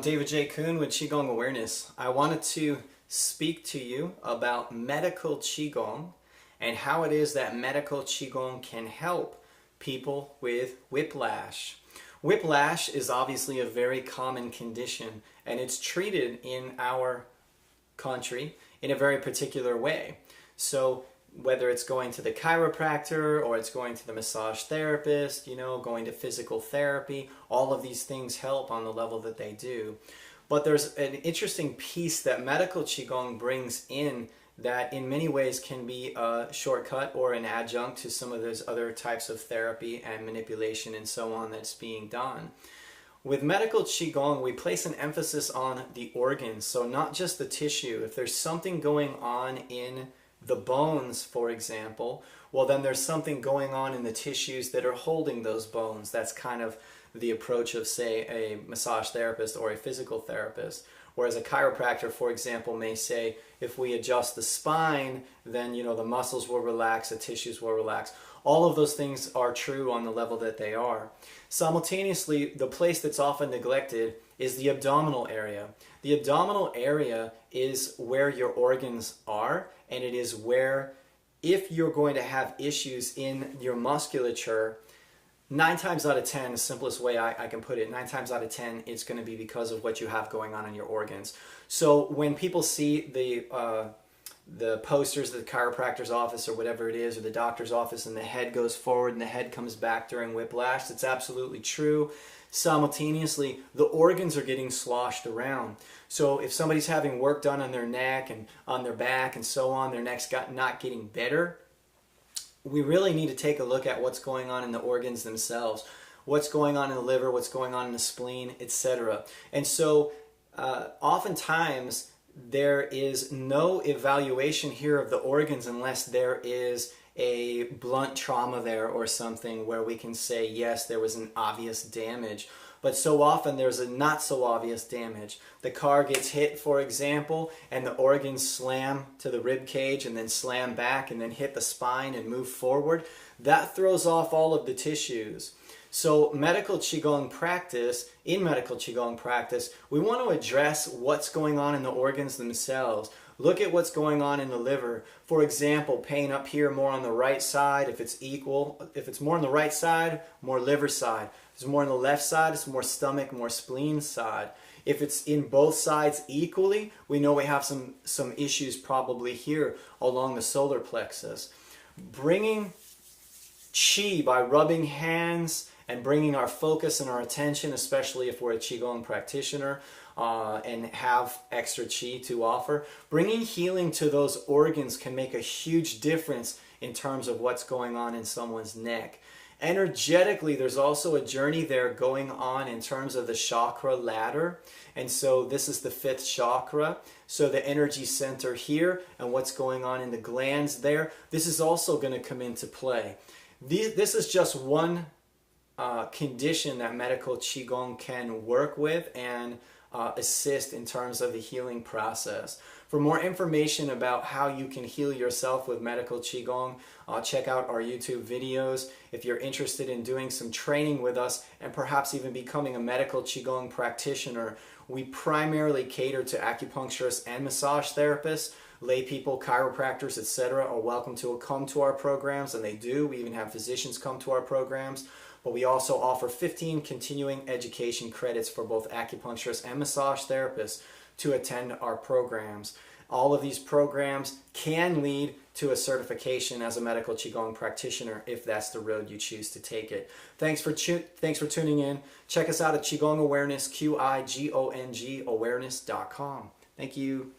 David J. Coon with Qigong Awareness. I wanted to speak to you about medical Qigong and how it is that medical Qigong can help people with whiplash. Whiplash is obviously a very common condition, and it's treated in our country in a very particular way. So whether it's going to the chiropractor or it's going to the massage therapist, going to physical therapy, all of these things help on the level that they do. But there's an interesting piece that medical Qigong brings in that in many ways can be a shortcut or an adjunct to some of those other types of therapy and manipulation and so on that's being done. With medical Qigong, we place an emphasis on the organs, so not just the tissue. If there's something going on in the bones, for example, well then there's something going on in the tissues that are holding those bones. That's kind of the approach of, say, a massage therapist or a physical therapist. Whereas a chiropractor, for example, may say, if we adjust the spine, then the muscles will relax, the tissues will relax. All of those things are true on the level that they are. Simultaneously, the place that's often neglected is the abdominal area. The abdominal area is where your organs are, and it is where, if you're going to have issues in your musculature, 9 times out of 10, the simplest way I can put it, 9 times out of 10, it's going to be because of what you have going on in your organs. So when people see the posters at the chiropractor's office or whatever it is, or the doctor's office, and the head goes forward and the head comes back during whiplash, it's absolutely true. Simultaneously, the organs are getting sloshed around. So if somebody's having work done on their neck and on their back and so on, their neck's not getting better, we really need to take a look at what's going on in the organs themselves, what's going on in the liver, what's going on in the spleen, etc. And so oftentimes there is no evaluation here of the organs unless there is a blunt trauma there or something where we can say, yes, there was an obvious damage. But so often there's a not so obvious damage. The car gets hit, for example, and the organs slam to the rib cage and then slam back and then hit the spine and move forward. That throws off all of the tissues. So medical Qigong practice, in medical Qigong practice, we want to address what's going on in the organs themselves. Look at what's going on in the liver. For example, pain up here more on the right side, if it's equal. If it's more on the right side, more liver side. If it's more on the left side, it's more stomach, more spleen side. If it's in both sides equally, we know we have some issues probably here along the solar plexus. Bringing Qi by rubbing hands and bringing our focus and our attention, especially if we're a Qigong practitioner and have extra Qi to offer, bringing healing to those organs can make a huge difference in terms of what's going on in someone's neck. Energetically, there's also a journey there going on in terms of the Chakra Ladder. And so this is the 5th chakra. So the energy center here and what's going on in the glands there, this is also going to come into play. This is just one condition that medical Qigong can work with and assist in terms of the healing process. For more information about how you can heal yourself with medical Qigong, check out our YouTube videos. If you're interested in doing some training with us and perhaps even becoming a medical Qigong practitioner, we primarily cater to acupuncturists and massage therapists. Lay people, chiropractors, etc. are welcome to come to our programs, and they do. We even have physicians come to our programs. But we also offer 15 continuing education credits for both acupuncturists and massage therapists to attend our programs. All of these programs can lead to a certification as a medical Qigong practitioner if that's the road you choose to take it. Thanks for tuning in. Check us out at Qigong Awareness, Qigong awareness.com. Thank you.